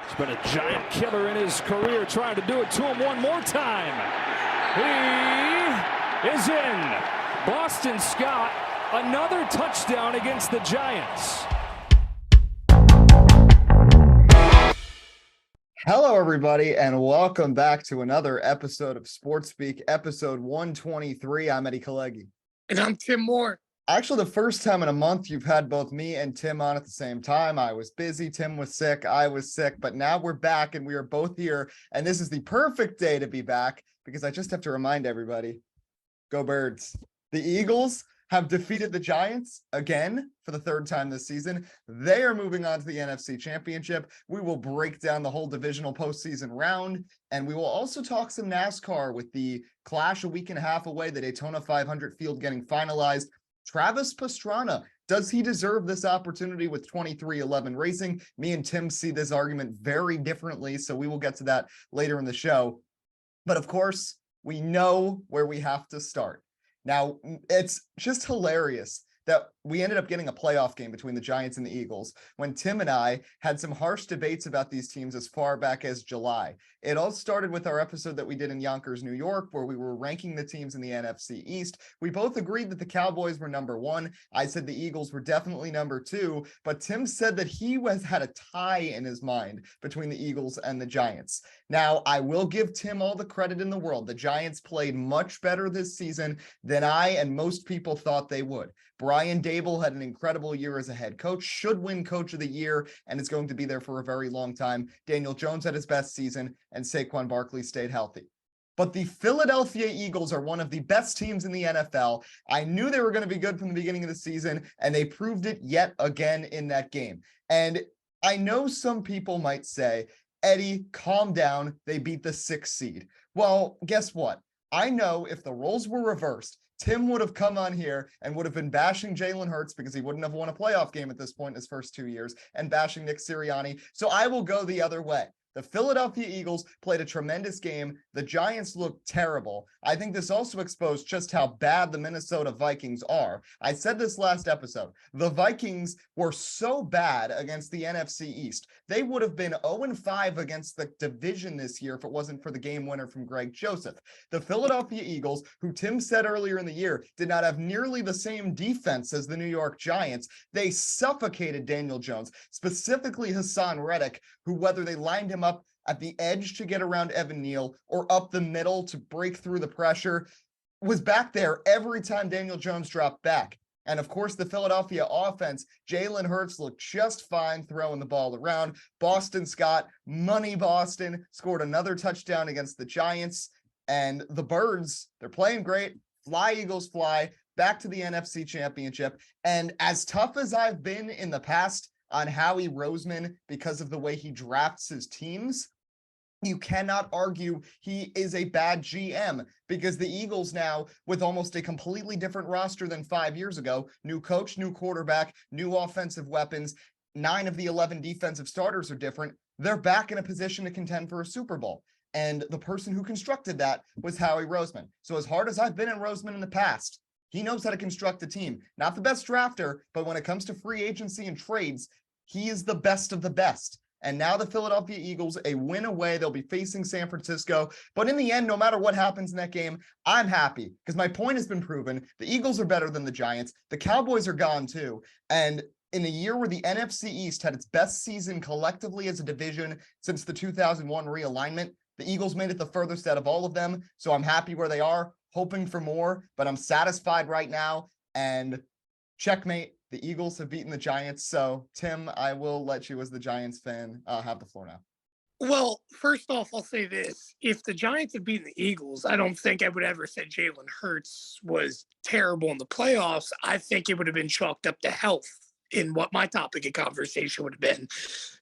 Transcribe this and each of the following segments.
He's been a giant killer in his career, trying to do it to him one more time. He is in. Boston Scott, another touchdown against the Giants. Hello, everybody, and welcome back to another episode of Sports Speak, episode 123. I'm Eddie Kalegi. And I'm Tim Moore. Actually, the first time in a month you've had both me and Tim on at the same time. I was busy, Tim was sick, I was sick, but now we're back and we are both here. And this is the perfect day to be back because I just have to remind everybody, go Birds. The Eagles have defeated the Giants again for the third time this season. They are moving on to the NFC Championship. We will break down the whole divisional postseason round, and we will also talk some NASCAR with the Clash a week and a half away, the Daytona 500 field getting finalized. Travis Pastrana, does he deserve this opportunity with 23-11 racing? Me and Tim see this argument very differently, so we will get to that later in the show. But of course, we know where we have to start. Now, it's just hilarious that we ended up getting a playoff game between the Giants and the Eagles when Tim and I had some harsh debates about these teams as far back as July. It all started with our episode that we did in Yonkers, New York, where we were ranking the teams in the NFC East. We both agreed that the Cowboys were number one. I said the Eagles were definitely number two, but Tim said that he had a tie in his mind between the Eagles and the Giants. Now, I will give Tim all the credit in the world. The Giants played much better this season than I and most people thought they would. Brian Dable had an incredible year as a head coach, should win coach of the year, and is going to be there for a very long time. Daniel Jones had his best season, and Saquon Barkley stayed healthy. But the Philadelphia Eagles are one of the best teams in the NFL. I knew they were going to be good from the beginning of the season, and they proved it yet again in that game. And I know some people might say, Eddie, calm down. They beat the 6th seed. Well, guess what? I know if the roles were reversed, Tim would have come on here and would have been bashing Jalen Hurts because he wouldn't have won a playoff game at this point in his first 2 years, and bashing Nick Sirianni. So I will go the other way. The Philadelphia Eagles played a tremendous game. The Giants looked terrible. I think this also exposed just how bad the Minnesota Vikings are. I said this last episode. The Vikings were so bad against the NFC East. They would have been 0-5 against the division this year if it wasn't for the game winner from Greg Joseph. The Philadelphia Eagles, who Tim said earlier in the year, did not have nearly the same defense as the New York Giants. They suffocated Daniel Jones, specifically Hassan Reddick, who, whether they lined him up at the edge to get around Evan Neal or up the middle to break through the pressure, was back there every time Daniel Jones dropped back. And of course, the Philadelphia offense, Jalen Hurts looked just fine throwing the ball around. Boston Scott, money Boston, scored another touchdown against the Giants. And the Birds, they're playing great. Fly, Eagles, fly. Back to the NFC Championship. And as tough as I've been in the past on Howie Roseman because of the way he drafts his teams, you cannot argue he is a bad GM, because the Eagles now, with almost a completely different roster than 5 years ago, new coach, new quarterback, new offensive weapons, 9 of the 11 defensive starters are different. They're back in a position to contend for a Super Bowl. And the person who constructed that was Howie Roseman. So as hard as I've been in Roseman in the past, he knows how to construct a team. Not the best drafter, but when it comes to free agency and trades, he is the best of the best. And now the Philadelphia Eagles, a win away. They'll be facing San Francisco. But in the end, no matter what happens in that game, I'm happy because my point has been proven. The Eagles are better than the Giants. The Cowboys are gone too. And in a year where the NFC East had its best season collectively as a division since the 2001 realignment, the Eagles made it the furthest out of all of them. So I'm happy where they are, hoping for more, but I'm satisfied right now. And checkmate. The Eagles have beaten the Giants. So, Tim, I will let you, as the Giants fan, have the floor now. Well, first off, I'll say this. If the Giants had beaten the Eagles, I don't think I would ever say Jalen Hurts was terrible in the playoffs. I think it would have been chalked up to health in what my topic of conversation would have been.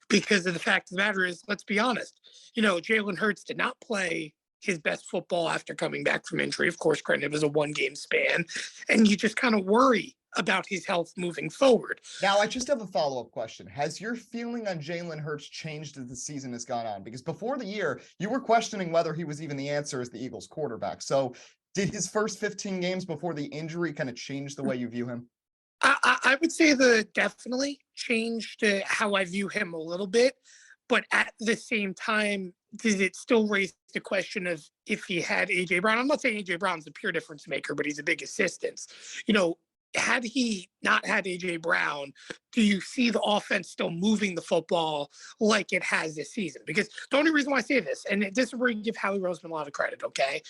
Because of the fact of the matter is, let's be honest, Jalen Hurts did not play his best football after coming back from injury. Of course, granted, it was a one-game span. And you just kind of worry about his health moving forward. Now, I just have a follow-up question. Has your feeling on Jalen Hurts changed as the season has gone on? Because before the year, you were questioning whether he was even the answer as the Eagles quarterback. So did his first 15 games before the injury kind of change the way you view him? I would say that definitely changed how I view him a little bit. But at the same time, does it still raise the question of if he had A.J. Brown? I'm not saying A.J. Brown's a pure difference maker, but he's a big assistance. Had he not had A.J. Brown, do you see the offense still moving the football like it has this season? Because the only reason why I say this, and this is where you give Howie Roseman a lot of credit, okay?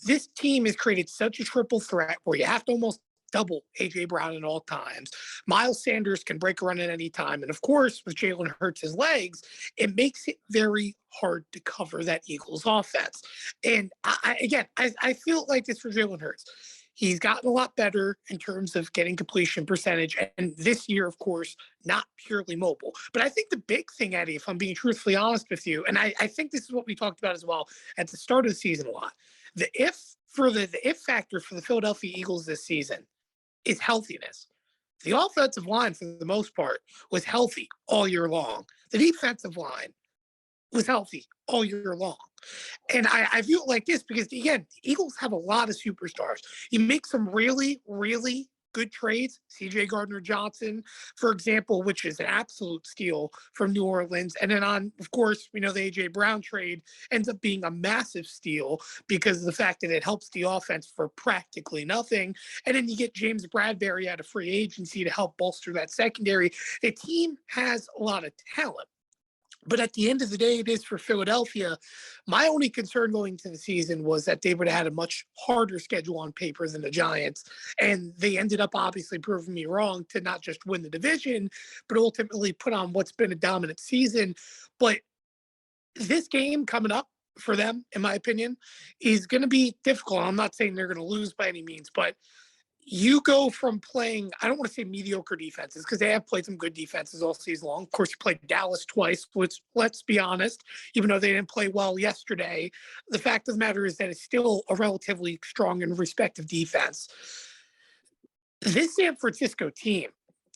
This team has created such a triple threat where you have to almost double A.J. Brown at all times. Miles Sanders can break a run at any time. And of course, with Jalen Hurts' legs, it makes it very hard to cover that Eagles offense. And I feel like this for Jalen Hurts. He's gotten a lot better in terms of getting completion percentage. And this year, of course, not purely mobile. But I think the big thing, Eddie, if I'm being truthfully honest with you, and I think this is what we talked about as well at the start of the season a lot, the if factor for the Philadelphia Eagles this season is healthiness. The offensive line, for the most part, was healthy all year long. The defensive line was healthy all year long. And I view it like this because, again, the Eagles have a lot of superstars. You make some really, really good trades. C.J. Gardner-Johnson, for example, which is an absolute steal from New Orleans. And then of course, we know the A.J. Brown trade ends up being a massive steal because of the fact that it helps the offense for practically nothing. And then you get James Bradbury out of free agency to help bolster that secondary. The team has a lot of talent. But at the end of the day, it is for Philadelphia. My only concern going into the season was that they would have had a much harder schedule on paper than the Giants. And they ended up obviously proving me wrong to not just win the division, but ultimately put on what's been a dominant season. But this game coming up for them, in my opinion, is going to be difficult. I'm not saying they're going to lose by any means, but you go from playing, I don't want to say mediocre defenses because they have played some good defenses all season long. Of course, you played Dallas twice, which, let's be honest, even though they didn't play well yesterday, the fact of the matter is that it's still a relatively strong and respective defense. This San Francisco team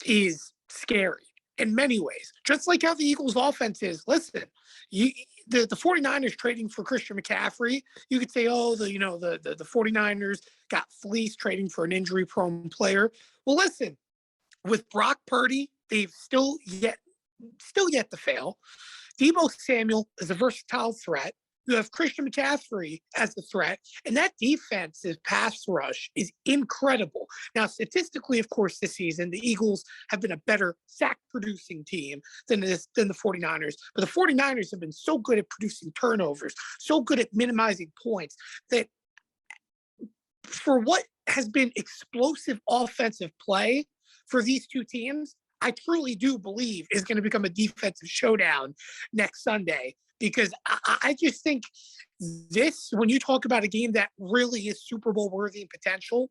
is scary in many ways, just like how the Eagles offense is. Listen, the 49ers trading for Christian McCaffrey, you could say, oh, the 49ers got fleeced trading for an injury-prone player. Well, listen, with Brock Purdy, they've still yet to fail. Deebo Samuel is a versatile threat. You have Christian McCaffrey as a threat, and that defensive pass rush is incredible. Now, statistically, of course, this season, the Eagles have been a better sack-producing team than the 49ers. But the 49ers have been so good at producing turnovers, so good at minimizing points, that for what has been explosive offensive play for these two teams, I truly do believe is going to become a defensive showdown next Sunday. Because I just think this, when you talk about a game that really is Super Bowl worthy in potential,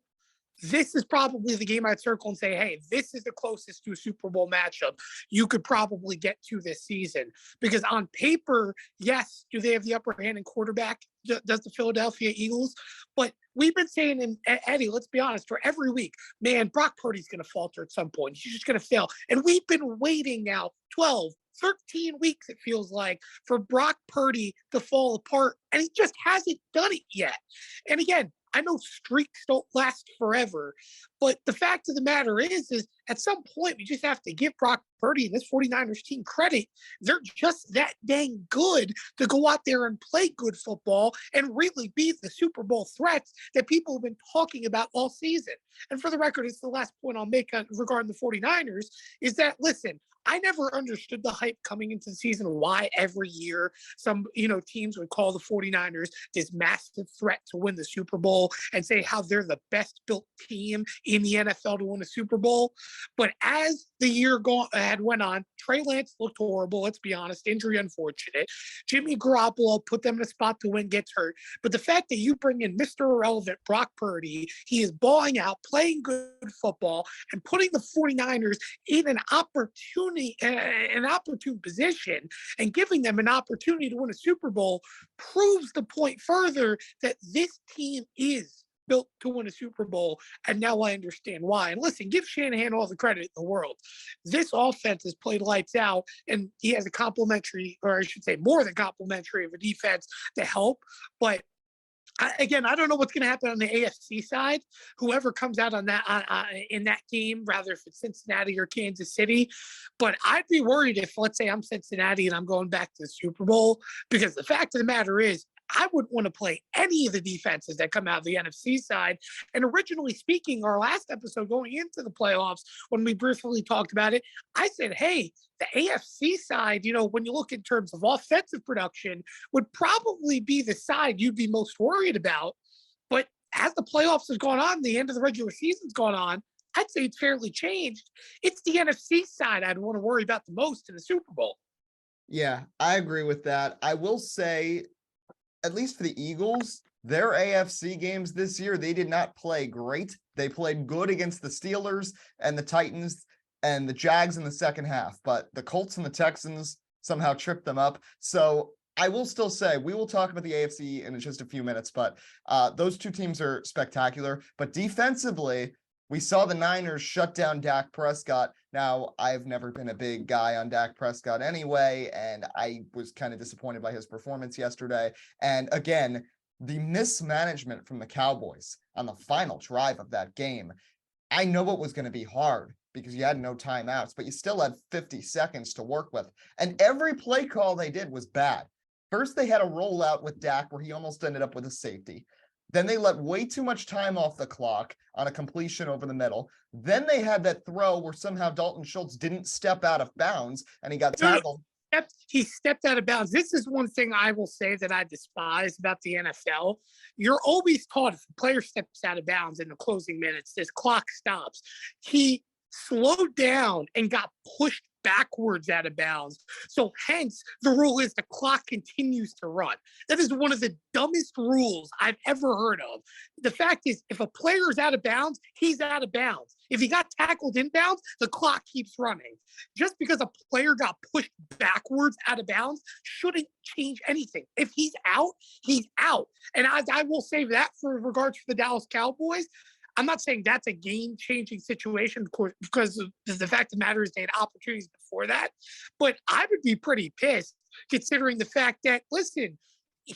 this is probably the game I'd circle and say, hey, this is the closest to a Super Bowl matchup you could probably get to this season. Because on paper, yes, do they have the upper hand in quarterback? Does the Philadelphia Eagles? But we've been saying, and Eddie, let's be honest, for every week, man, Brock Purdy's going to falter at some point. He's just going to fail. And we've been waiting now 13 weeks, it feels like, for Brock Purdy to fall apart, and he just hasn't done it yet. And again, I know streaks don't last forever, but the fact of the matter is at some point we just have to give Brock Purdy and this 49ers team credit. They're just that dang good to go out there and play good football and really be the Super Bowl threats that people have been talking about all season. And for the record, it's the last point I'll make regarding the 49ers is that, listen, I never understood the hype coming into the season, why every year some, teams would call the 49ers this massive threat to win the Super Bowl and say how they're the best built team in the NFL to win a Super Bowl. But as the year had went on, Trey Lance looked horrible. Let's be honest, injury unfortunate. Jimmy Garoppolo put them in a spot to win, gets hurt. But the fact that you bring in Mr. Irrelevant Brock Purdy, he is balling out, playing good football, and putting the 49ers in an opportune position and giving them an opportunity to win a Super Bowl proves the point further that this team is built to win a Super Bowl, and now I understand why. And listen, give Shanahan all the credit in the world. This offense has played lights out, and he has a complimentary, or I should say more than complimentary, of a defense to help. But Again, I don't know what's going to happen on the AFC side. Whoever comes out on that in that game, rather if it's Cincinnati or Kansas City, but I'd be worried if, let's say, I'm Cincinnati and I'm going back to the Super Bowl, because the fact of the matter is, I wouldn't want to play any of the defenses that come out of the NFC side. And originally speaking, our last episode going into the playoffs, when we briefly talked about it, I said, hey, the AFC side, when you look in terms of offensive production, would probably be the side you'd be most worried about. But as the playoffs has gone on, the end of the regular season's gone on, I'd say it's fairly changed. It's the NFC side I'd want to worry about the most in the Super Bowl. Yeah, I agree with that. I will say, at least for the Eagles, their AFC games this year, they did not play great. They played good against the Steelers and the Titans and the Jags in the second half, but the Colts and the Texans somehow tripped them up. So I will still say, we will talk about the AFC in just a few minutes, but those two teams are spectacular. But defensively, we saw the Niners shut down Dak Prescott. Now, I've never been a big guy on Dak Prescott anyway, and I was kind of disappointed by his performance yesterday. And again, the mismanagement from the Cowboys on the final drive of that game, I know it was going to be hard because you had no timeouts, but you still had 50 seconds to work with. And every play call they did was bad. First, they had a rollout with Dak where he almost ended up with a safety. Then they let way too much time off the clock on a completion over the middle. Then they had that throw where somehow Dalton Schultz didn't step out of bounds and he got tackled. He stepped out of bounds. This is one thing I will say that I despise about the NFL. You're always taught if a player steps out of bounds in the closing minutes, this clock stops. He slowed down and got pushed backwards out of bounds. So hence the rule is the clock continues to run. That is one of the dumbest rules I've ever heard of. The fact is, if a player is out of bounds, he's out of bounds. If he got tackled in bounds, the clock keeps running. Just because a player got pushed backwards out of bounds shouldn't change anything. If he's out, he's out. And I will say that for regards to the Dallas Cowboys, I'm not saying that's a game-changing situation, of course, because the fact of the matter is they had opportunities before that. But I would be pretty pissed considering the fact that, listen, he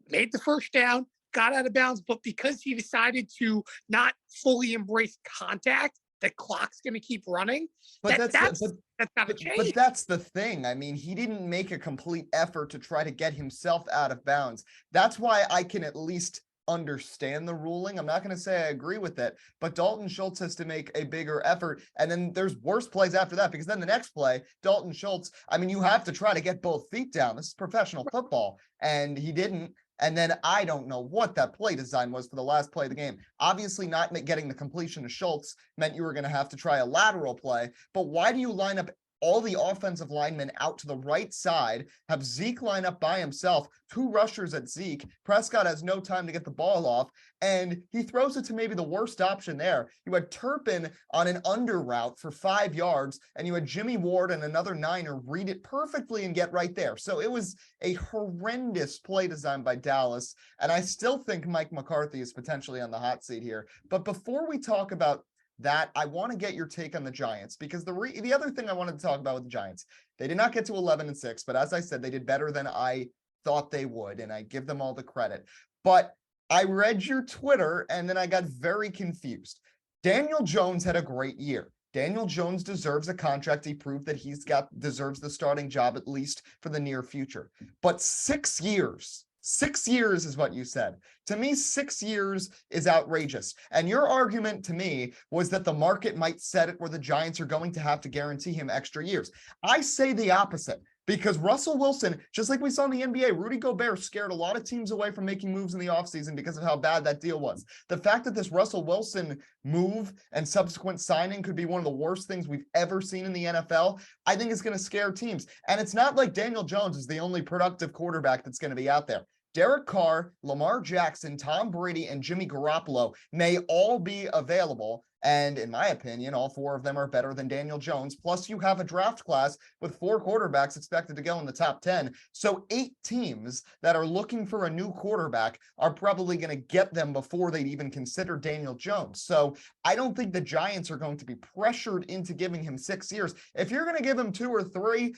made the first down, got out of bounds, but because he decided to not fully embrace contact, the clock's going to keep running. But that's not a change. But that's the thing. I mean, he didn't make a complete effort to try to get himself out of bounds. That's why I can at least understand the ruling. I'm not going to say I agree with it, but Dalton Schultz has to make a bigger effort. And then there's worse plays after that, because then the next play, Dalton Schultz, I mean, you have to try to get both feet down. This is professional football, and he didn't. And then I don't know what that play design was for the last play of the game. Obviously, not getting the completion to Schultz meant you were going to have to try a lateral play, but why do you line up all the offensive linemen out to the right side, have Zeke line up by himself, two rushers at Zeke. Prescott has no time to get the ball off, and he throws it to maybe the worst option there. You had Turpin on an under route for 5 yards, and you had Jimmy Ward and another Niner read it perfectly and get right there. So it was a horrendous play design by Dallas, and I still think Mike McCarthy is potentially on the hot seat here. But before we talk about that, I want to get your take on the Giants, because the other thing I wanted to talk about with the Giants, they did not get to 11-6, but as I said, they did better than I thought they would, and I give them all the credit. But I read your Twitter, and then I got very confused. Daniel Jones had a great year. Daniel Jones deserves a contract. He proved that deserves the starting job, at least for the near future. But 6 years. 6 years is what you said. To me, 6 years is outrageous. And your argument to me was that the market might set it where the Giants are going to have to guarantee him extra years. I say the opposite, because Russell Wilson, just like we saw in the NBA, Rudy Gobert scared a lot of teams away from making moves in the offseason because of how bad that deal was. The fact that this Russell Wilson move and subsequent signing could be one of the worst things we've ever seen in the NFL, I think is going to scare teams. And it's not like Daniel Jones is the only productive quarterback that's going to be out there. Derek Carr, Lamar Jackson, Tom Brady, and Jimmy Garoppolo may all be available. And in my opinion, all 4 of them are better than Daniel Jones. Plus, you have a draft class with 4 quarterbacks expected to go in the top 10. So 8 teams that are looking for a new quarterback are probably going to get them before they'd even consider Daniel Jones. So I don't think the Giants are going to be pressured into giving him 6 years. If you're going to give him 2 or 3,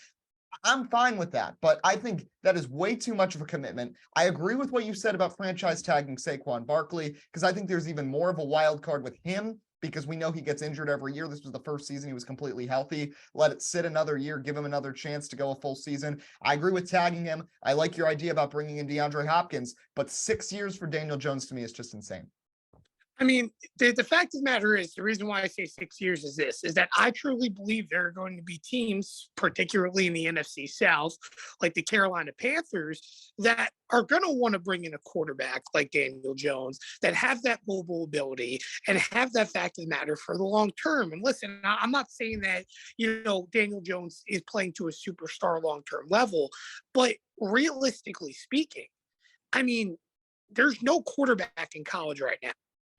I'm fine with that, but I think that is way too much of a commitment. I agree with what you said about franchise tagging Saquon Barkley, because I think there's even more of a wild card with him because we know he gets injured every year. This was the first season he was completely healthy. Let it sit another year, give him another chance to go a full season. I agree with tagging him. I like your idea about bringing in DeAndre Hopkins, but 6 years for Daniel Jones to me is just insane. I mean, the fact of the matter is, the reason why I say 6 years is this, is that I truly believe there are going to be teams, particularly in the NFC South, like the Carolina Panthers, that are going to want to bring in a quarterback like Daniel Jones that have that mobile ability and have that fact of the matter for the long term. And listen, I'm not saying that, Daniel Jones is playing to a superstar long-term level, but realistically speaking, I mean, there's no quarterback in college right now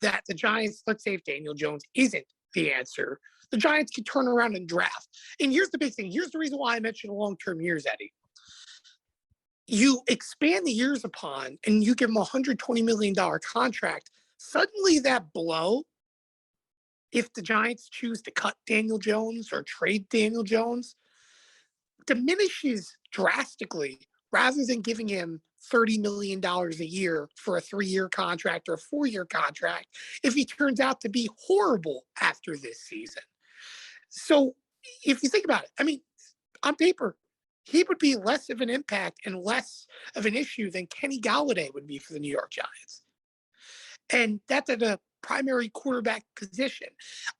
that the Giants, let's say if Daniel Jones isn't the answer, the Giants can turn around and draft. And here's the big thing. Here's the reason why I mentioned long-term years, Eddie. You expand the years upon and you give him a $120 million contract. Suddenly that blow, if the Giants choose to cut Daniel Jones or trade Daniel Jones, diminishes drastically rather than giving him $30 million a year for a 3-year contract or a 4-year contract if he turns out to be horrible after this season. So if you think about it, I mean, on paper, he would be less of an impact and less of an issue than Kenny Galladay would be for the New York Giants. And that's at a primary quarterback position.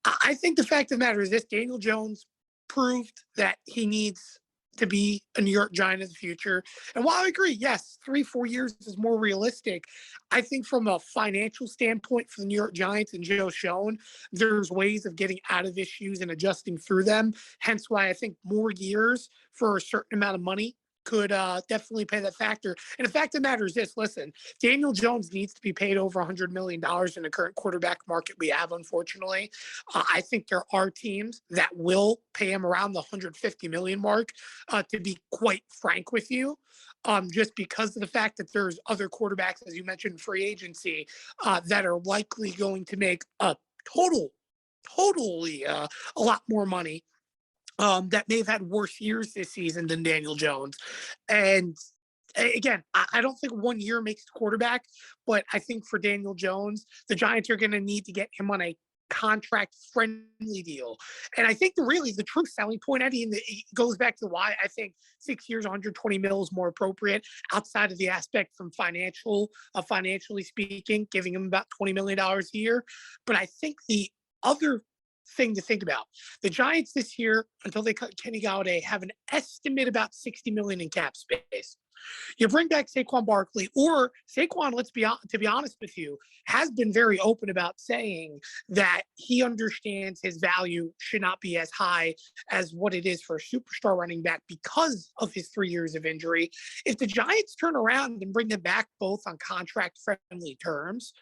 I think the fact of the matter is this: Daniel Jones proved that he needs to be a New York Giant in the future. And while I agree, yes, 3-4 years is more realistic, I think from a financial standpoint for the New York Giants and Joe Schoen, there's ways of getting out of issues and adjusting through them. Hence why I think more years for a certain amount of money could definitely pay that factor. And the fact of the matter is this: listen, Daniel Jones needs to be paid over $100 million in the current quarterback market we have, unfortunately. I think there are teams that will pay him around the $150 million mark, to be quite frank with you. Just because of the fact that there's other quarterbacks, as you mentioned, free agency, that are likely going to make a totally a lot more money, that may have had worse years this season than Daniel Jones. And again, I don't think 1 year makes the quarterback, but I think for Daniel Jones, the Giants are going to need to get him on a contract friendly deal. And I think the true selling point, Eddie, and it goes back to why I think 6 years, 120 mil is more appropriate outside of the aspect from financially speaking, giving him about $20 million a year. But I think the other thing to think about, the Giants this year, until they cut Kenny Galladay, have an estimate about $60 million in cap space. You bring back Saquon Barkley, or Saquon, to be honest with you, has been very open about saying that he understands his value should not be as high as what it is for a superstar running back because of his 3 years of injury. If the Giants turn around and bring them back both on contract friendly terms,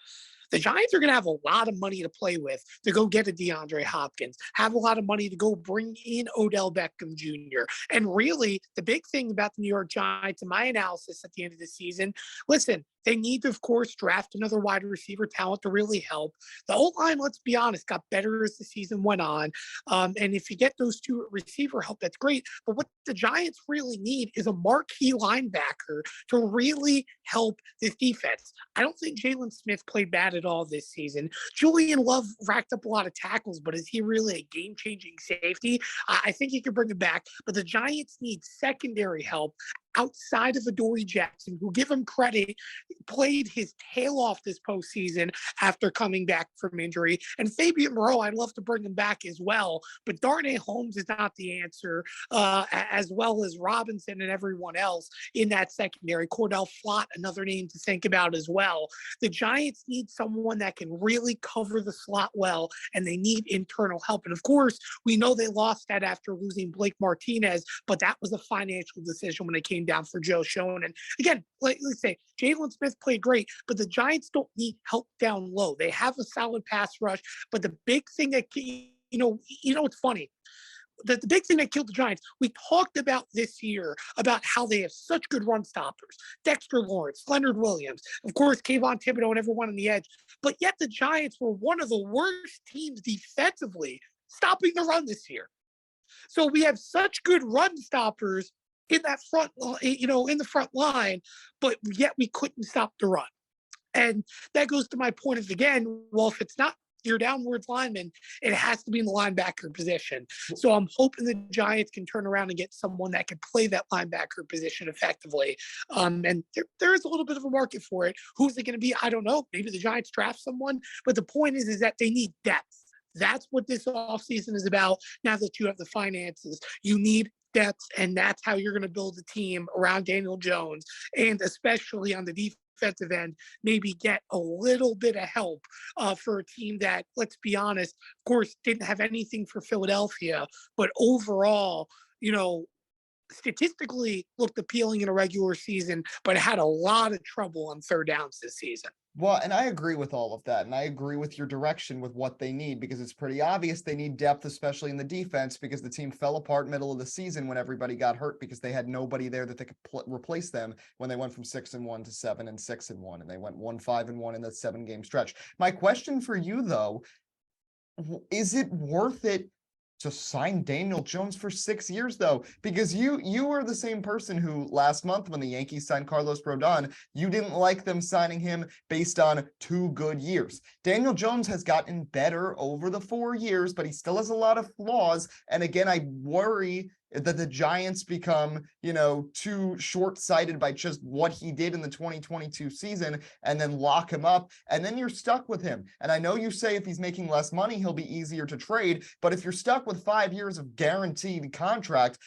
the Giants are going to have a lot of money to play with to go get a DeAndre Hopkins, have a lot of money to go bring in Odell Beckham Jr. And really, the big thing about the New York Giants, in my analysis at the end of the season, listen, they need to, of course, draft another wide receiver talent to really help. The O-line, let's be honest, got better as the season went on. And if you get those two receiver help, that's great. But what the Giants really need is a marquee linebacker to really help this defense. I don't think Jalen Smith played bad at all this season. Julian Love racked up a lot of tackles, but is he really a game-changing safety? I think he can bring him back. But the Giants need secondary help outside of Adoree Jackson, who, give him credit, played his tail off this postseason after coming back from injury. And Fabian Moreau, I'd love to bring him back as well, but Darnay Holmes is not the answer, as well as Robinson and everyone else in that secondary. Cordell Flott, another name to think about as well. The Giants need someone that can really cover the slot well, and they need internal help. And of course, we know they lost that after losing Blake Martinez, but that was a financial decision when it came down for Joe Schoen. And again, let's say Jalen Smith played great, but the Giants don't need help down low. They have a solid pass rush, but the big thing that, it's funny. The big thing that killed the Giants, we talked about this year, about how they have such good run stoppers. Dexter Lawrence, Leonard Williams, of course, Kayvon Thibodeau and everyone on the edge. But yet the Giants were one of the worst teams defensively stopping the run this year. So we have such good run stoppers, in that front, in the front line, but yet we couldn't stop the run. And that goes to my point of, again, well, if it's not your downwards lineman, it has to be in the linebacker position. So I'm hoping the Giants can turn around and get someone that can play that linebacker position effectively. And there is a little bit of a market for it. Who's it going to be? I don't know. Maybe the Giants draft someone. But the point is that they need depth. That's what this offseason is about. Now that you have the finances, you need depth, and that's how you're going to build a team around Daniel Jones, and especially on the defensive end, maybe get a little bit of help for a team that, let's be honest, of course, didn't have anything for Philadelphia, but overall, statistically looked appealing in a regular season, but had a lot of trouble on third downs this season. Well, and I agree with all of that. And I agree with your direction with what they need, because it's pretty obvious they need depth, especially in the defense, because the team fell apart middle of the season when everybody got hurt because they had nobody there that they could replace them when they went from 6-1 to 7-6-1, and they went 1-5-1 in that 7-game stretch. My question for you, though, is it worth it to sign Daniel Jones for 6 years, though? Because you were the same person who last month, when the Yankees signed Carlos Rodon, you didn't like them signing him based on 2 good years. Daniel Jones has gotten better over the 4 years, but he still has a lot of flaws. And again, I worry that the Giants become, too short-sighted by just what he did in the 2022 season and then lock him up, and then you're stuck with him. And I know you say if he's making less money, he'll be easier to trade, but if you're stuck with 5 years of guaranteed contract,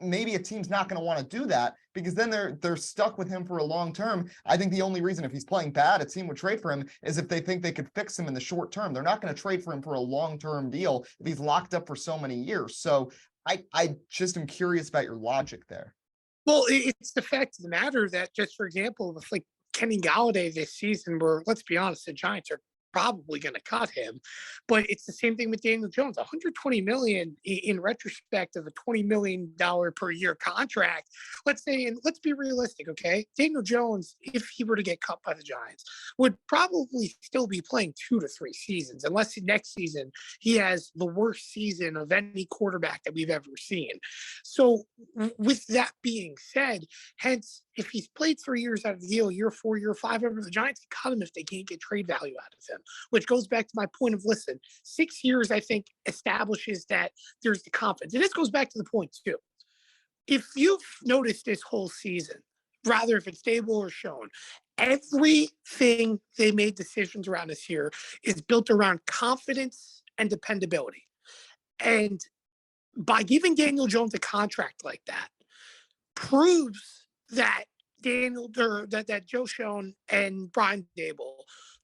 maybe a team's not going to want to do that, because then they're stuck with him for a long term. I think the only reason, if he's playing bad, a team would trade for him is if they think they could fix him in the short term. They're not going to trade for him for a long-term deal if he's locked up for so many years. So I just am curious about your logic there. Well, it's the fact of the matter that, just for example, with like Kenny Galladay this season, where, let's be honest, the Giants are probably going to cut him, but it's the same thing with Daniel Jones. 120 million in retrospect of a $20 million per year contract. Let's say, and let's be realistic, okay? Daniel Jones, if he were to get cut by the Giants, would probably still be playing 2 to 3 seasons, unless next season he has the worst season of any quarterback that we've ever seen. So with that being said, hence, if he's played 3 years out of the deal, year 4, year 5, the Giants can cut him if they can't get trade value out of him, which goes back to my point of, listen, 6 years, I think, establishes that there's the confidence. And this goes back to the point, too. If you've noticed this whole season, rather if it's stable or shown, everything they made decisions around this year is built around confidence and dependability. And by giving Daniel Jones a contract like that, proves that that Joe Schoen and Brian Dable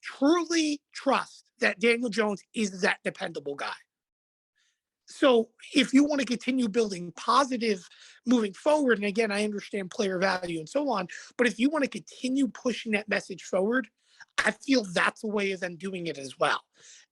truly trust that Daniel Jones is that dependable guy. So if you want to continue building positive moving forward, and again, I understand player value and so on, but if you want to continue pushing that message forward, I feel that's a way of them doing it as well.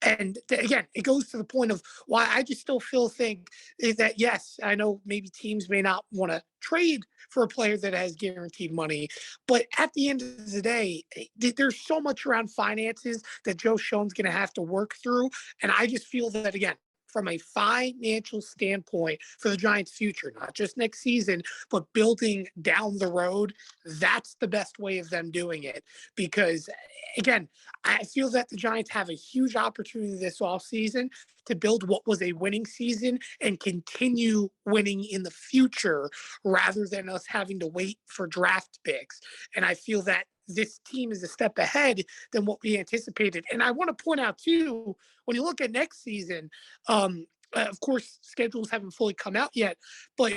And again, it goes to the point of why I just still think is that, yes, I know maybe teams may not want to trade for a player that has guaranteed money, but at the end of the day, there's so much around finances that Joe Schoen's going to have to work through. And I just feel that, again, from a financial standpoint for the Giants' future, not just next season, but building down the road, that's the best way of them doing it. Because, again, I feel that the Giants have a huge opportunity this offseason to build what was a winning season and continue winning in the future, rather than us having to wait for draft picks. And I feel that this team is a step ahead than what we anticipated. And I want to point out, too, when you look at next season, of course, schedules haven't fully come out yet, but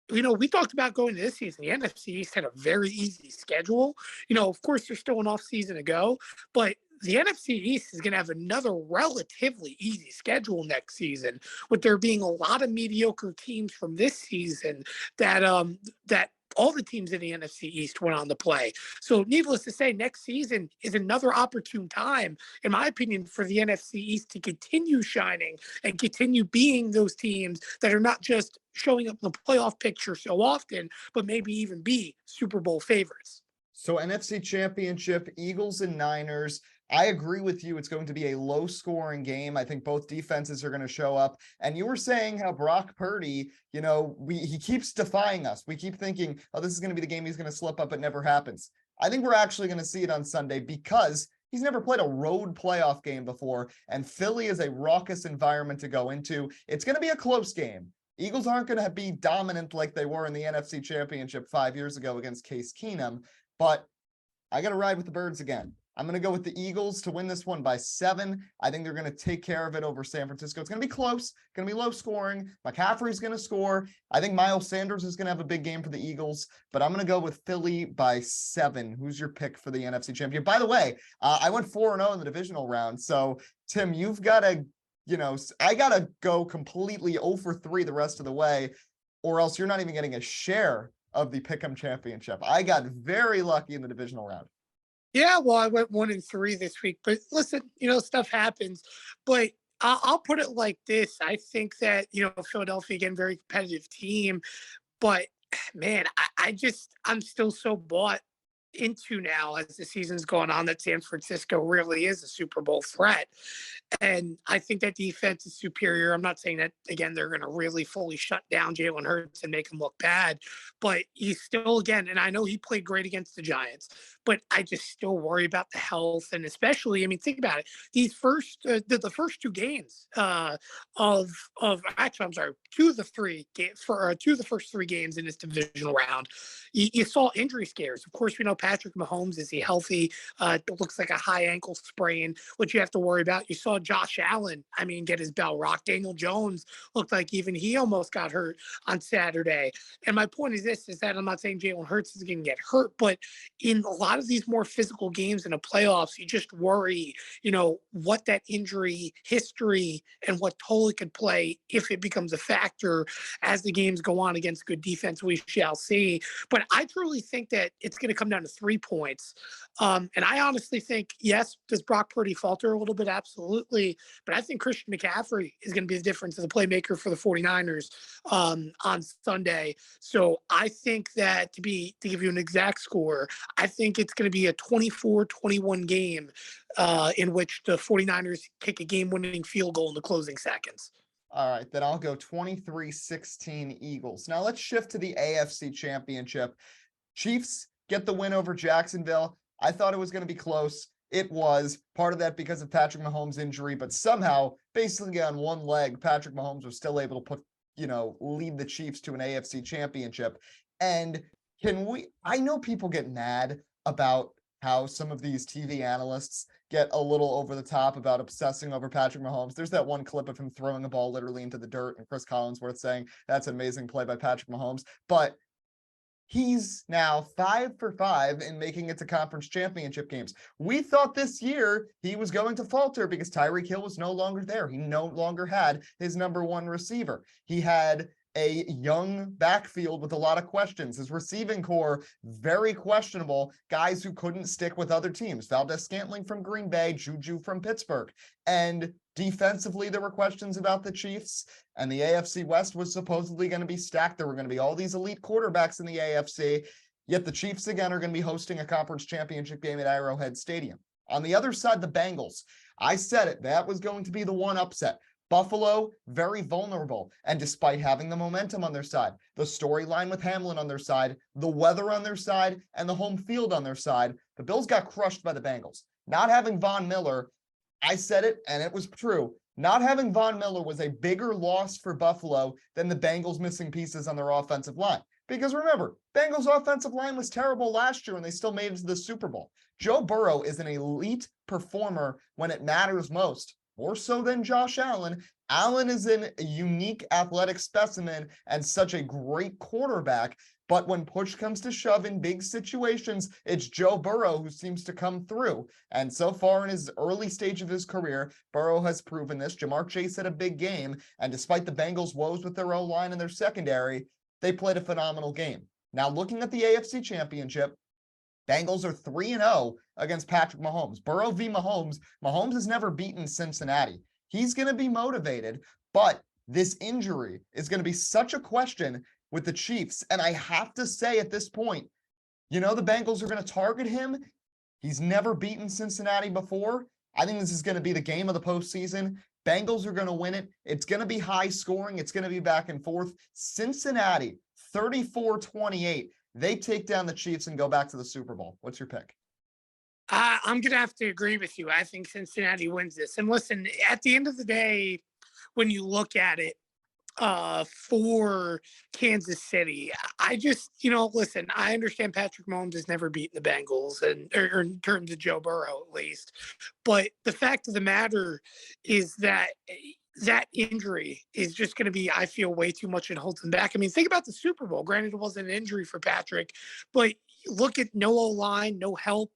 we talked about going to this season. The NFC East had a very easy schedule. Of course, there's still an off season to go, but the NFC East is going to have another relatively easy schedule next season, with there being a lot of mediocre teams from this season that all the teams in the NFC East went on to play. So needless to say, next season is another opportune time, in my opinion, for the NFC East to continue shining and continue being those teams that are not just showing up in the playoff picture so often, but maybe even be Super Bowl favorites. So NFC Championship, Eagles and Niners. I agree with you. It's going to be a low scoring game. I think both defenses are going to show up. And you were saying how Brock Purdy, he keeps defying us. We keep thinking, oh, this is going to be the game he's going to slip up. It never happens. I think we're actually going to see it on Sunday because he's never played a road playoff game before. And Philly is a raucous environment to go into. It's going to be a close game. Eagles aren't going to be dominant like they were in the NFC Championship 5 years ago against Case Keenum, but I got to ride with the Birds again. I'm going to go with the Eagles to win this one by 7. I think they're going to take care of it over San Francisco. It's going to be close, going to be low scoring. McCaffrey's going to score. I think Miles Sanders is going to have a big game for the Eagles, but I'm going to go with Philly by 7. Who's your pick for the NFC Championship? By the way, I went 4-0 in the divisional round. So Tim, you've got to, I got to go completely 0 for 3 the rest of the way, or else you're not even getting a share of the Pick'em Championship. I got very lucky in the divisional round. Yeah, well, I went 1-3 this week, but listen, stuff happens. But I'll put it like this: I think that Philadelphia, again, very competitive team, but man, I'm still so bought into now as the season's going on that San Francisco really is a Super Bowl threat. And I think that defense is superior. I'm not saying that, again, they're going to really fully shut down Jalen Hurts and make him look bad, but he's still, again, and I know he played great against the Giants, but I just still worry about the health. And especially, think about it. These the first 2 games actually, I'm sorry, 2 of the first 3 games in this divisional round, you saw injury scares. Of course, we know Patrick Mahomes, is he healthy? It looks like a high ankle sprain, which you have to worry about. You saw Josh Allen, get his bell rocked. Daniel Jones looked like even he almost got hurt on Saturday. And my point is this, is that I'm not saying Jalen Hurts is going to get hurt, but in a lot of these more physical games in the playoffs, you just worry, what that injury history and what toll it could play if it becomes a factor as the games go on against good defense. We shall see. But I truly think that it's going to come down to 3 points. And I honestly think, yes, does Brock Purdy falter a little bit? Absolutely. But I think Christian McCaffrey is going to be the difference as a playmaker for the 49ers on Sunday. So I think that to give you an exact score, I think it's going to be a 24-21 game in which the 49ers kick a game-winning field goal in the closing seconds. All right, then I'll go 23-16 Eagles. Now let's shift to the AFC Championship. Chiefs get the win over Jacksonville. I thought it was going to be close. It was. Part of that because of Patrick Mahomes' injury, but somehow, basically on one leg, Patrick Mahomes was still able to lead the Chiefs to an AFC Championship. And I know people get mad about how some of these TV analysts get a little over the top about obsessing over Patrick Mahomes. There's that one clip of him throwing a ball literally into the dirt and Chris Collinsworth saying that's an amazing play by Patrick Mahomes. But he's now 5 for 5 in making it to conference championship games. We thought this year he was going to falter because Tyreek Hill was no longer there. He no longer had his number 1 receiver. He had a young backfield with a lot of questions. His receiving core, very questionable. Guys who couldn't stick with other teams. Valdez-Scantling from Green Bay, Juju from Pittsburgh. And defensively, there were questions about the Chiefs. And the AFC West was supposedly going to be stacked. There were going to be all these elite quarterbacks in the AFC. Yet the Chiefs, again, are going to be hosting a conference championship game at Arrowhead Stadium. On the other side, the Bengals. I said it. That was going to be the one upset. Buffalo, very vulnerable. And despite having the momentum on their side, the storyline with Hamlin on their side, the weather on their side, and the home field on their side, the Bills got crushed by the Bengals. Not having Von Miller, I said it, and it was true. Not having Von Miller was a bigger loss for Buffalo than the Bengals missing pieces on their offensive line. Because remember, Bengals' offensive line was terrible last year and they still made it to the Super Bowl. Joe Burrow is an elite performer when it matters most. More so than Josh Allen. Allen is a unique athletic specimen and such a great quarterback. But when push comes to shove in big situations, it's Joe Burrow who seems to come through. And so far in his early stage of his career, Burrow has proven this. Jamar Chase had a big game. And despite the Bengals' woes with their O-line and their secondary, they played a phenomenal game. Now looking at the AFC Championship, Bengals are 3-0 against Patrick Mahomes. Burrow v. Mahomes. Mahomes has never beaten Cincinnati. He's going to be motivated, but this injury is going to be such a question with the Chiefs. And I have to say at this point, the Bengals are going to target him He's never beaten Cincinnati before. I think this is going to be the game of the postseason. Bengals are going to win it. It's going to be high scoring. It's going to be back and forth. Cincinnati, 34-28. They take down the Chiefs and go back to the Super Bowl. What's your pick? I'm going to have to agree with you. I think Cincinnati wins this. And listen, at the end of the day, when you look at it, for Kansas City, I just, listen, I understand Patrick Mahomes has never beaten the Bengals, or in terms of Joe Burrow at least. But the fact of the matter is that injury is just going to be, I feel, way too much and holds him back. I mean, think about the Super Bowl. Granted, it wasn't an injury for Patrick, but look at no O-line, no help.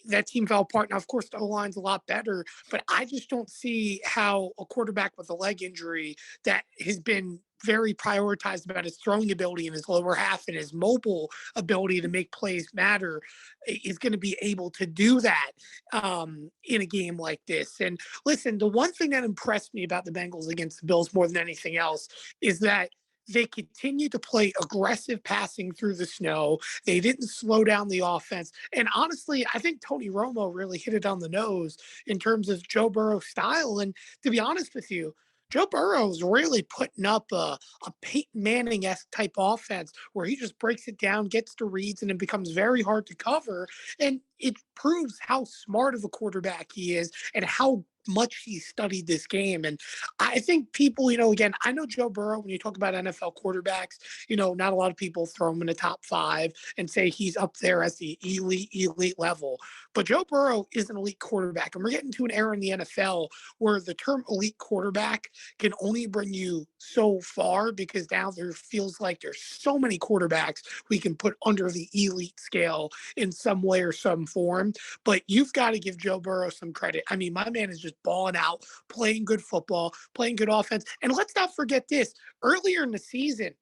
That team fell apart. Now, of course, the O-line's a lot better, but I just don't see how a quarterback with a leg injury that has been very prioritized about his throwing ability in his lower half and his mobile ability to make plays matter is going to be able to do that in a game like this. And listen, the one thing that impressed me about the Bengals against the Bills more than anything else is that they continue to play aggressive passing through the snow. They didn't slow down the offense. And honestly, I think Tony Romo really hit it on the nose in terms of Joe Burrow's style. And to be honest with you, Joe Burrow's really putting up a Peyton Manning-esque type offense where he just breaks it down, gets to reads, and it becomes very hard to cover. And it proves how smart of a quarterback he is and how much he studied this game. And I think people, again, I know Joe Burrow, when you talk about NFL quarterbacks, not a lot of people throw him in the top 5 and say he's up there as the elite level. But Joe Burrow is an elite quarterback. And we're getting to an era in the NFL where the term elite quarterback can only bring you so far, because now there feels like there's so many quarterbacks we can put under the elite scale in some way or some form. But you've got to give Joe Burrow some credit. I mean, my man is just balling out, playing good football, playing good offense. And let's not forget this. Earlier in the season,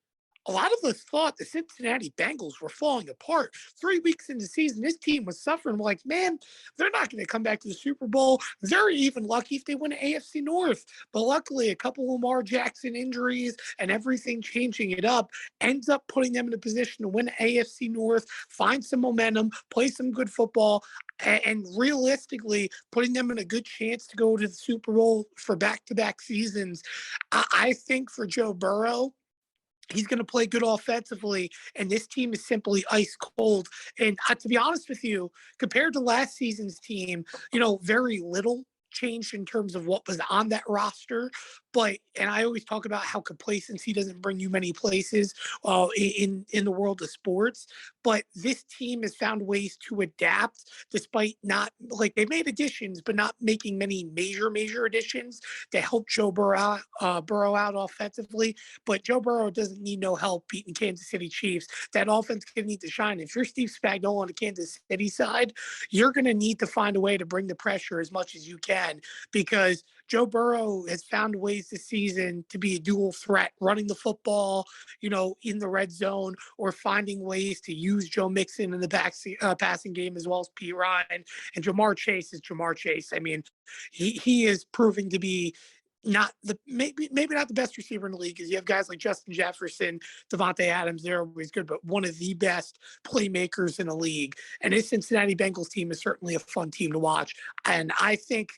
a lot of us thought the Cincinnati Bengals were falling apart. 3 weeks into the season, this team was suffering. We're like, man, they're not going to come back to the Super Bowl. They're even lucky if they win the AFC North. But luckily, a couple Lamar Jackson injuries and everything changing it up ends up putting them in a position to win the AFC North, find some momentum, play some good football, and realistically putting them in a good chance to go to the Super Bowl for back-to-back seasons. I think for Joe Burrow, he's going to play good offensively, and this team is simply ice cold. And to be honest with you, compared to last season's team, very little changed in terms of what was on that roster. And I always talk about how complacency doesn't bring you many places in the world of sports. But this team has found ways to adapt, despite not, like, they made additions, but not making many major additions to help Joe Burrow out offensively. But Joe Burrow doesn't need no help beating Kansas City Chiefs. That offense can need to shine. If you're Steve Spagnuolo on the Kansas City side, you're going to need to find a way to bring the pressure as much as you can, because Joe Burrow has found ways this season to be a dual threat, running the football, in the red zone, or finding ways to use Joe Mixon in the passing game, as well as P. Ryan. And Jamar Chase is Jamar Chase. I mean, he is proving to be maybe not the best receiver in the league, because you have guys like Justin Jefferson, Devontae Adams, they're always good, but one of the best playmakers in the league. And this Cincinnati Bengals team is certainly a fun team to watch. And I think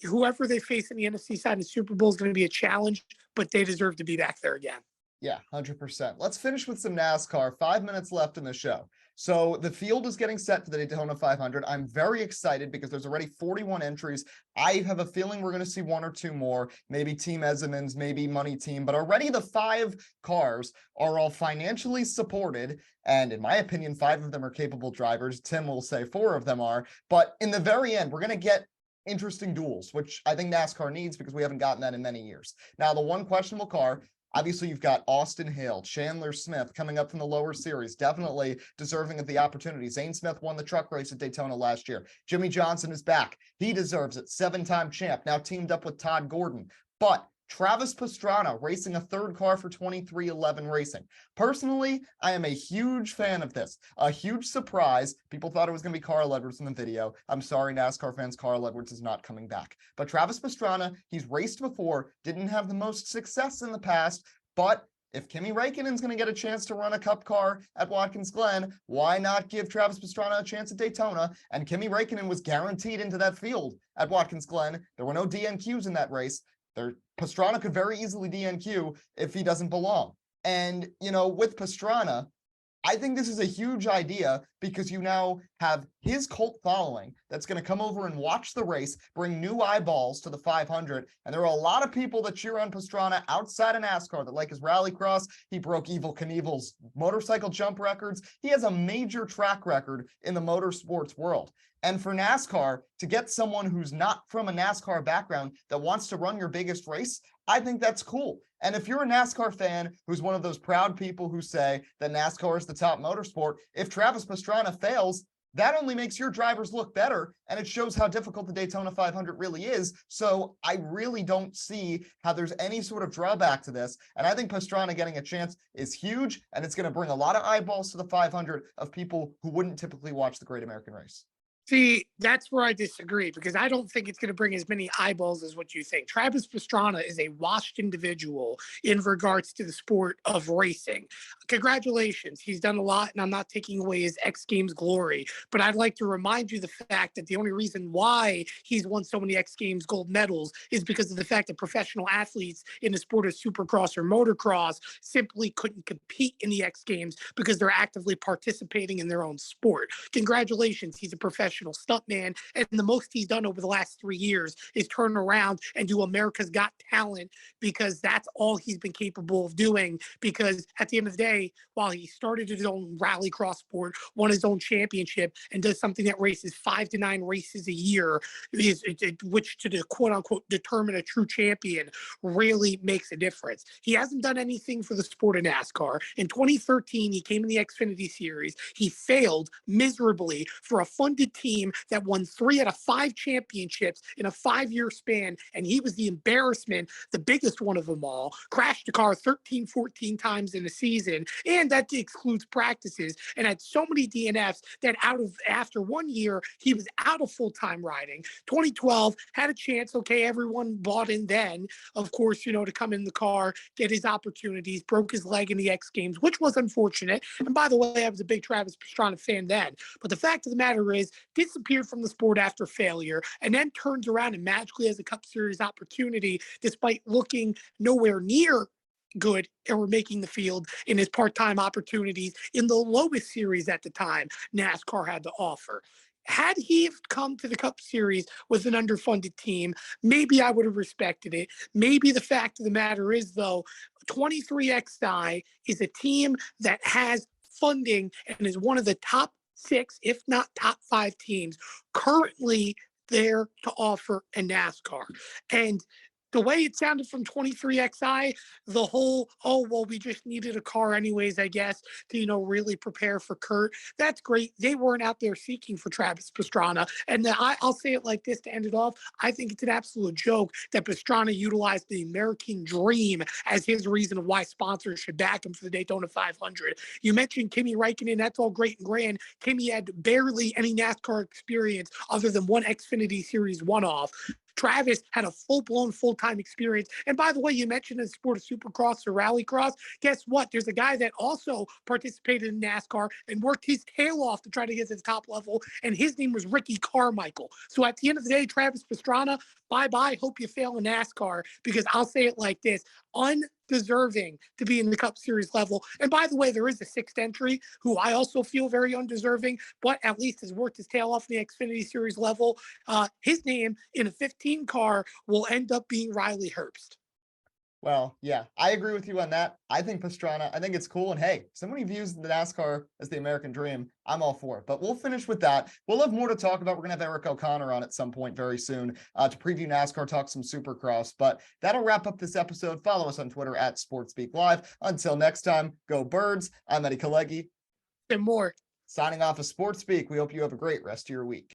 whoever they face in the NFC side in the Super Bowl is going to be a challenge, but they deserve to be back there again. Yeah, 100%. Let's finish with some NASCAR. 5 minutes left in the show. So the field is getting set for the Daytona 500. I'm very excited because there's already 41 entries. I have a feeling we're going to see 1 or 2 more, maybe Team Ezemans, maybe Money Team, but already the 5 cars are all financially supported. And in my opinion, 5 of them are capable drivers. Tim will say 4 of them are. But in the very end, we're going to get interesting duels, which I think NASCAR needs because we haven't gotten that in many years. Now, the one questionable car, obviously, you've got Austin Hill, Chandler Smith coming up from the lower series, definitely deserving of the opportunity. Zane Smith won the truck race at Daytona last year. Jimmy Johnson is back. He deserves it. 7-time champ, now teamed up with Todd Gordon. But Travis Pastrana racing a 3rd car for 2311 Racing. Personally, I am a huge fan of this. A huge surprise. People thought it was going to be Carl Edwards in the video. I'm sorry, NASCAR fans, Carl Edwards is not coming back. But Travis Pastrana, he's raced before, didn't have the most success in the past, but If Kimi Räikkönen's going to get a chance to run a cup car at Watkins Glen, why not give Travis Pastrana a chance at Daytona? And Kimi Räikkönen was guaranteed into that field at Watkins Glen. There were no DNQs in that race. Pastrana could very easily DNQ if he doesn't belong. And, with Pastrana, I think this is a huge idea because you now have his cult following that's going to come over and watch the race, bring new eyeballs to the 500. And there are a lot of people that cheer on Pastrana outside of NASCAR that like his rallycross. He broke Evel Knievel's motorcycle jump records. He has a major track record in the motorsports world. And for NASCAR, to get someone who's not from a NASCAR background that wants to run your biggest race, I think that's cool. And if you're a NASCAR fan who's one of those proud people who say that NASCAR is the top motorsport, if Travis Pastrana fails, that only makes your drivers look better, and it shows how difficult the Daytona 500 really is. So I really don't see how there's any sort of drawback to this. And I think Pastrana getting a chance is huge, and it's going to bring a lot of eyeballs to the 500 of people who wouldn't typically watch the Great American Race. See, that's where I disagree, because I don't think it's going to bring as many eyeballs as what you think. Travis Pastrana is a washed individual in regards to the sport of racing. Congratulations. He's done a lot, and I'm not taking away his X Games glory. But I'd like to remind you the fact that the only reason why he's won so many X Games gold medals is because of the fact that professional athletes in the sport of supercross or motocross simply couldn't compete in the X Games because they're actively participating in their own sport. Congratulations. He's a professional stuntman, and the most he's done over the last 3 years is turn around and do America's Got Talent, because that's all he's been capable of doing. Because at the end of the day, while he started his own rallycross sport, won his own championship, and does something that races 5 to 9 races a year, which to the quote unquote determine a true champion really makes a difference. He hasn't done anything for the sport of NASCAR. In 2013, he came in the Xfinity Series. He failed miserably for a funded team that won 3 out of 5 championships in a 5-year span, and he was the embarrassment, the biggest one of them all. Crashed the car 13, 14 times in a season, and that excludes practices, and had so many DNFs that after 1 year, he was out of full-time riding. 2012, had a chance, okay, everyone bought in then, of course, to come in the car, get his opportunities, broke his leg in the X Games, which was unfortunate. And by the way, I was a big Travis Pastrana fan then. But the fact of the matter is, disappeared from the sport after failure, and then turns around and magically has a Cup Series opportunity despite looking nowhere near good or making the field in his part-time opportunities in the lowest series at the time NASCAR had to offer. Had he come to the Cup Series with an underfunded team, maybe I would have respected it. Maybe the fact of the matter is, though, 23XI is a team that has funding and is one of the top 6, if not top 5 teams currently there to offer a NASCAR. And the way it sounded from 23XI, the whole, oh, well, we just needed a car anyways, I guess, to, really prepare for Kurt. That's great. They weren't out there seeking for Travis Pastrana. And I'll say it like this to end it off. I think it's an absolute joke that Pastrana utilized the American dream as his reason of why sponsors should back him for the Daytona 500. You mentioned Kimi Räikkönen. That's all great and grand. Kimi had barely any NASCAR experience other than one Xfinity Series one-off. Travis had a full-blown, full-time experience. And by the way, you mentioned the sport of supercross or rallycross. Guess what? There's a guy that also participated in NASCAR and worked his tail off to try to get to the top level, and his name was Ricky Carmichael. So at the end of the day, Travis Pastrana, bye-bye. Hope you fail in NASCAR, because I'll say it like this: undeserving to be in the Cup Series level. And by the way, there is a 6th entry who I also feel very undeserving, but at least has worked his tail off in the Xfinity Series level. His name in a 15 car will end up being Riley Herbst. Well, yeah, I agree with you on that. I think Pastrana, I think it's cool. And hey, somebody views the NASCAR as the American dream, I'm all for it. But we'll finish with that. We'll have more to talk about. We're going to have Eric O'Connor on at some point very soon to preview NASCAR, talk some Supercross. But that'll wrap up this episode. Follow us on Twitter at SportsBeat Live. Until next time, go Birds. I'm Eddie Kalegi. And more. Signing off of SportsBeat. We hope you have a great rest of your week.